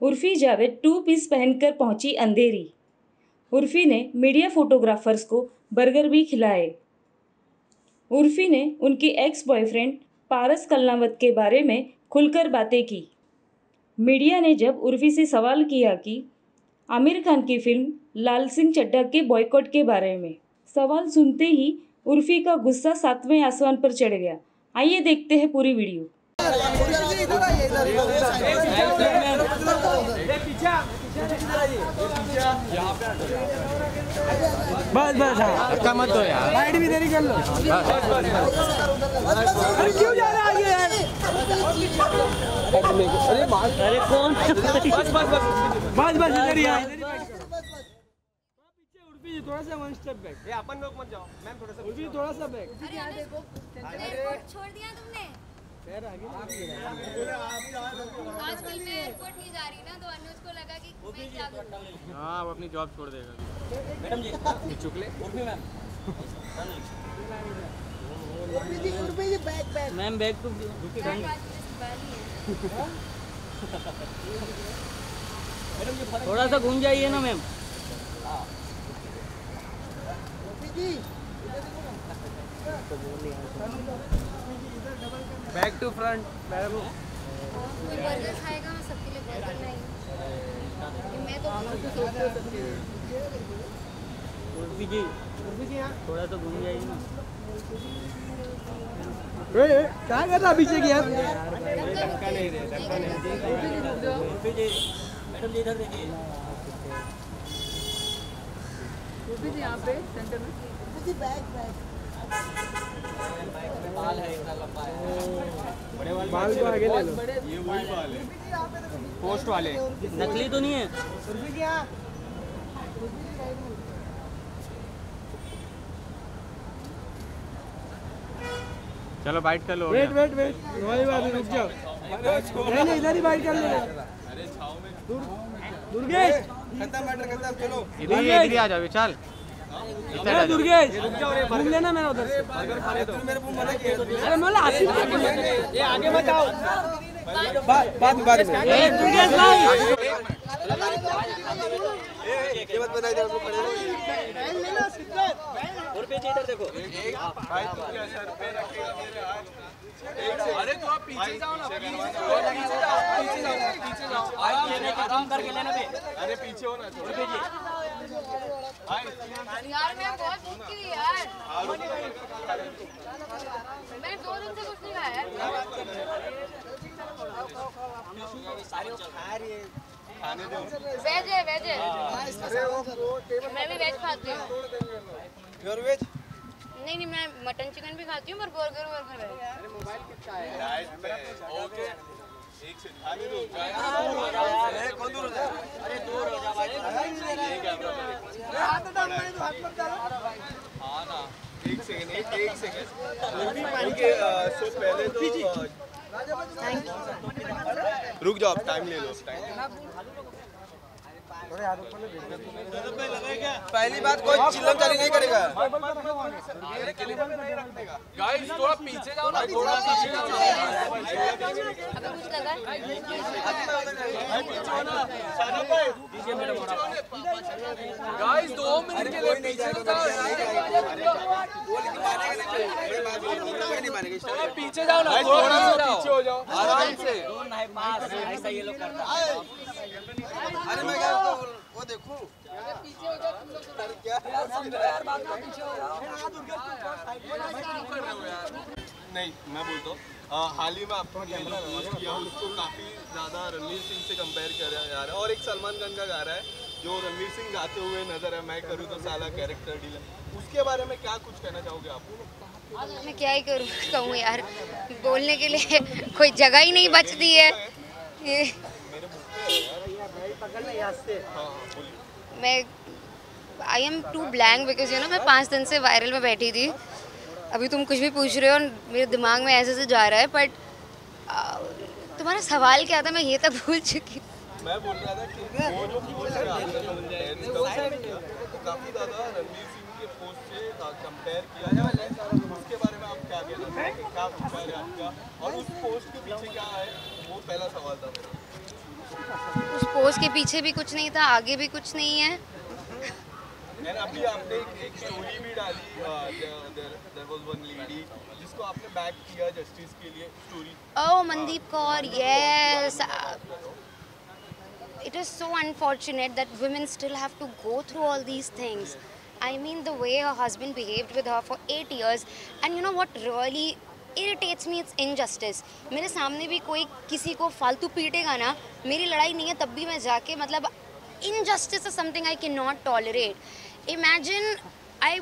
Urfi Javed to piece पहनकर पहुंची अंधेरी। उर्फी ने मीडिया फोटोग्राफर्स को बर्गर भी खिलाए। उर्फी ने उनके एक्स बॉयफ्रेंड पारस कलनावत के बारे में खुलकर बातें की। मीडिया ने जब उर्फी से सवाल किया कि आमिर खान की फिल्म लाल सिंह चड्ढा के बॉयकॉट के बारे में, सवाल सुनते ही उर्फी का गुस्सा 7वें आसमान पर चढ़ गया। आइए देखते हैं पूरी वीडियो। बस बस धक्का मत दो यार, लाइट भी देरी कर लो। अरे क्यों जा रहा है यार? अरे कौन? बस बस बस बस बस इधर ही है। उर्फी थोड़ा सा वन स्टेप बैक। ये अपन लोग मत जाओ मैम, थोड़ा सा उर्फी थोड़ा सा बैक। अरे देखो एयरपोर्ट छोड़ दिया तुमने। आजकल मैं एयरपोर्ट नहीं जा रही ना, तो अनुज को लगा कि मैं क्या करूं। हाँ, वो अपनी जॉब छोड़ देगा। मैडम जी चुकले Urfi ma'am. Urfi ji back ma'am back to थोड़ा सा घूम जाइए ना मैम। Back to front madam. कोई बर्गर खाएगा, मैं सबके लिए बर्गर नहीं। मैं तो उर्फी जी थोड़ा सा घूम जाइए ना। क्या कर रहा पीछे की यार? धक्का नहीं दे, धक्का नहीं दे। उर्फी जी मैडम जी इधर देखिए। उर्फी जी यहाँ पे सेंटर में बैक बाल है इतना लंबा है। बड़े वाले बाल को आगे ले लो। ये वही बाल है पोस्ट वाले, नकली तो नहीं है। उर्फी जी यहाँ। चलो बाइट कर लो। वेट वेट वेट, वही बात, रुक जाओ। नहीं इधर ही बाइट कर लो। दुर्गेश चलो इधर ही आ जाओ विशाल। दुर्गेश घूम लेना मेरा उधर से। अरे मोला ये आगे बताओ। बाद में दुर्गेश भाई ये मत बनाइए, हम लोग खड़े रहो। उर्फी जी इधर देखो। अरे तो आप पीछे जाओ ना, पीछे जाओ। काम करके लेना बे। अरे पीछे हो ना उर्फी जी। यार मैं बहुत भूख की यार। मैं 2 दिन से कुछ नहीं खाया यार। वेज है, वेज है। मैं भी वेज खाती हूँ। Pure veg? नहीं, मैं मटन चिकन भी खाती हूँ, पर बर्गर वर्गर है। अरे मोबाइल कितना है? ओके एक से आगे दो। कौन दूर हो जाए? अरे दूर हो जा भाई। ये कैमरा हाथ मत डालो। हाँ ना, एक सेकंड। ओके सो पहले तो रुक जाओ, टाइम ले लो। पहली बात, कोई चिल्लम चाली नहीं करेगा। गाइस थोड़ा पीछे जाओ ना, थोड़ा पीछे जाओ ना। अगर कुछ लगा गाइस 2 मिनट के लिए पीछे तो जाओ। थोड़ा पीछे जाओ ना, थोड़ा पीछे हो जाओ आराम से। ऐसा ये लोग करता है। अरे मैं क्या वो देखूं पीछे हो जाओ तुम लोग। क्या यार बात में पीछे हो जाओ। नहीं मैं बोलता हूँ हाल ही में आपको पोस्ट किया, उसको काफ़ी ज़्यादा रणवीर सिंह से कंपेयर किया जा रहा है, और एक सलमान खान का गा रहा है जो रणवीर सिंह गाते हुए नजर है, मैं करूँ तो साला कैरेक्टर डीलर। उसके बारे में क्या कुछ कहना चाहोगे आप? मैं क्या ही कहूँ यार, बोलने के लिए कोई जगह ही नहीं बचती है। मैं I am too blank because you know मैं 5 दिन से वायरल में बैठी थी। अभी तुम कुछ भी पूछ रहे हो और मेरे दिमाग में ऐसे से जा रहा है, बट तुम्हारा सवाल क्या था मैं ये तक भूल चुकी। मैं बोल रहा था कि वो जो पोस्ट काफ़ी ज़्यादा रणवीर सिंह के पोस्ट से कंपेयर किया जाता है, उसके बारे में आप क्या कहना चाहेंगे, क्या विचार है आपका, और उस पोस्ट के पीछे क्या है, वो पहला सवाल था मेरा। उस पोस्ट के पीछे भी कुछ नहीं था, आगे भी कुछ नहीं है। And अभी आपने एक स्टोरी भी डाली, there was one lady जिसको आपने बैक किया जस्टिस के लिए story. Oh, Mandeep Kaur, yes. It is so unfortunate that women still have to go through all these things. I mean, the way her husband behaved with her for 8 years, and you know what really irritates me, it's injustice. मेरे सामने भी कोई किसी को फालतू पीटेगा ना, मेरी लड़ाई नहीं है तब भी मैं जाके, मतलब injustice is something I cannot tolerate. Imagine, I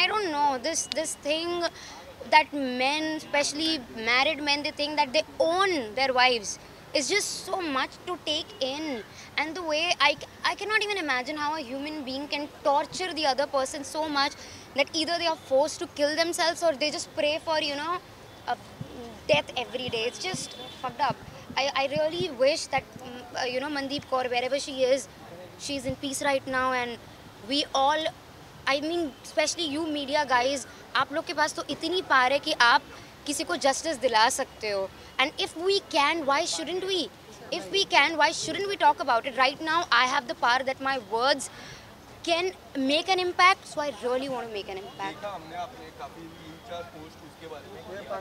don't know, this thing that men, especially married men, they think that they own their wives. It's just so much to take in, and the way I cannot even imagine how a human being can torture the other person so much that either they are forced to kill themselves or they just pray for, you know, death every day. It's just fucked up. I really wish that you know, Mandeep Kaur, wherever she is, she's in peace right now, and we all, I mean, especially you media guys, आप लोग के पास तो इतनी power है कि आप किसी को justice दिला सकते हो. And if we can, why shouldn't we? If we can, why shouldn't we talk about it? Right now, I have the power that my words can make an impact, so I really want to make an impact. देखा हमने आपने काफी 3-4 post उसके बारे में किया था।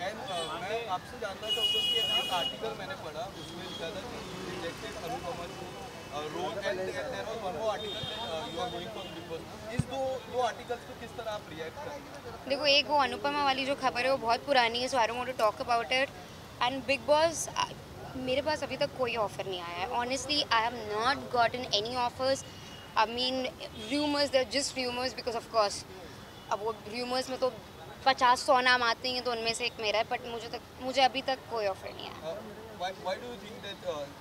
And मैं आपसे जानना चाहूँगा कि एक आर्टिकल मैंने पढ़ा, उसमें लिखा था कि you rejected Anupama role, and there was one more article that you are going for the Big Boss. इस दो आर्टिकल्स को किस तरह आप रिएक्ट करेंगे? देखो, एक वो अनुपमा वाली जो खबर है वो बहुत पुरानी है, so I don't want to talk about it. And Big Boss, मेरे पास अभी तक कोई ऑफर नहीं आया है. Honestly, I have not gotten any offers. I mean, rumors, they're just rumors because of course, अब वो rumors में तो 50-100 नाम आते हैं तो उनमें से एक मेरा है, but मुझे अभी तक कोई ऑफर नहीं आया. Why do you think that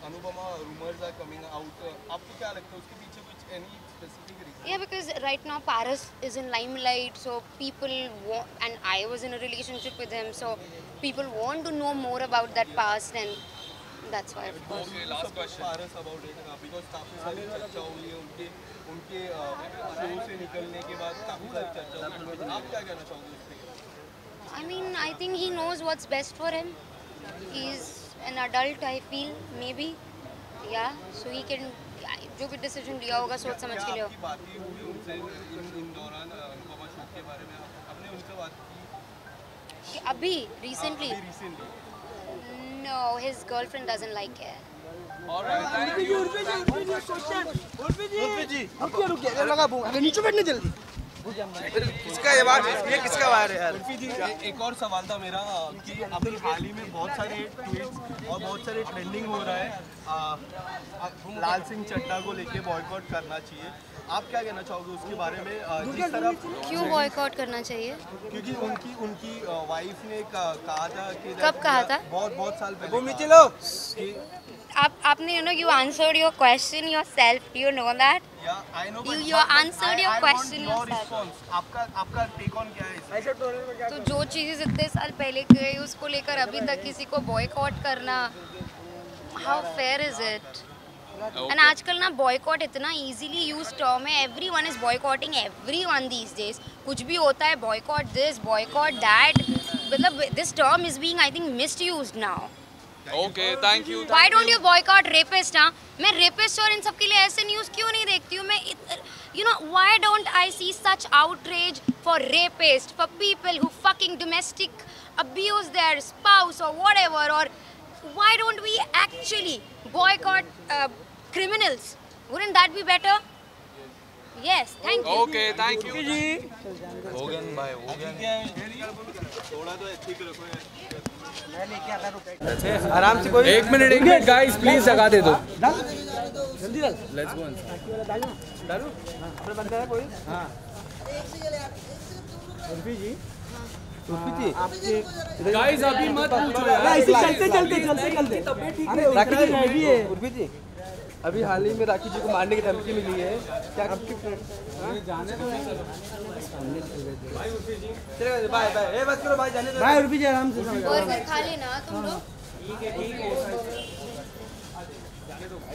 Anupama rumors are coming out? आपको क्या लगता है उसके पीछे कुछ any specific reason? Yeah, because right now Paras is in limelight, so people want, and I was in a relationship with him, so people want to know more about that past, and that's why, of course. Okay, last question. Paras about it, because काफी सारी चर्चा हुई है उनके show से निकलने के बाद काफी सारी चर्चा हुई है. आप क्या कहना चाहोगे उस पे? I mean, I think he knows what's best for him. He's an adult, I feel, maybe. Yeah, so he can, जो भी डिसीजन लिया होगा सोच समझ के लिया. आपकी बातें हुई उनसे इन दौरान अनुपमा शो के बारे में आपने उनसे बात की? अभी recently? Recently. No, his girlfriend doesn't like it. All right, thank you. Urfi जी, रुकिए, लगा बूम, अरे नीचे बैठने जल्दी. किसका ये बात, ये किसका वार है यार? उर्फी जी, एक और सवाल था मेरा कि अभी हाल ही में बहुत सारे ट्वीट्स और बहुत सारे ट्रेंडिंग हो रहा है लाल सिंह चड्ढा को लेके बॉयकॉट करना चाहिए. आप क्या कहना चाहोगे उसके बारे में? जिस तरह क्यों बॉयकॉट करना चाहिए? क्योंकि उनकी वाइफ ने कहा था कि कब कहा था? बहुत साल पहले. घूम नीचे लो. आपने you answered your question yourself. Do you know that? Yeah, I know. You answered your question yourself. आपका टेक ऑन क्या है इसमें? तो जो चीज़ें इतने साल पहले की है उसको लेकर अभी तक किसी को बॉयकॉट करना, how fair is it? And आजकल ना बॉयकॉट इतना easily used term है. Everyone is boycotting everyone these days. कुछ भी होता है boycott this, boycott that. मतलब this term is being, I think, misused now. Okay, thank you. Why don't you boycott rapist? हाँ, मैं rapist और इन सब के लिए ऐसे न्यूज़ क्यों नहीं देखती हूँ? मैं you know, why don't I see such outrage for rapists, for people who fucking domestic abuse their spouse or whatever, or why don't we actually boycott criminals? Wouldn't that be better? Yes, thank you. Okay, thank you. Hogan भाई, Hogan. थोड़ा तो ठीक रखो यार. आराम से कोई. एक मिनट गाइस प्लीज लगा दे दो. जल्दी डाल. Let's go. डालू अपने बनता है कोई. हाँ. उर्फी जी, आपके गाइस अभी मत पूछो यार. ऐसे चलते. अरे राखी जी रेडी है. उर्फी जी, अभी हाल ही में राखी जी को मारने की धमकी मिली है. क्या आपकी जाने दो चलेगा. Bye bye. ए बस करो भाई, जाने दो. भाई. उर्फी जी आराम से समझ. और फिर खा लेना तुम लोग.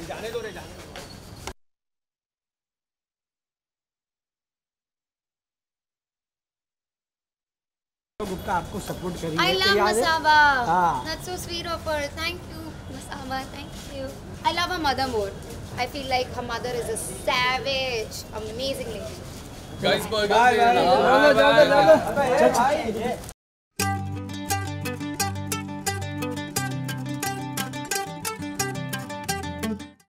जाने दो रे जाने. गुप्ता आपको सपोर्ट करेंगे. I love याद है? Masaba. हाँ. That's so sweet of her. Thank you, Masaba. Mama. Thank you. I love her mother more. I feel like her mother is a savage, amazing lady. Guys, burger.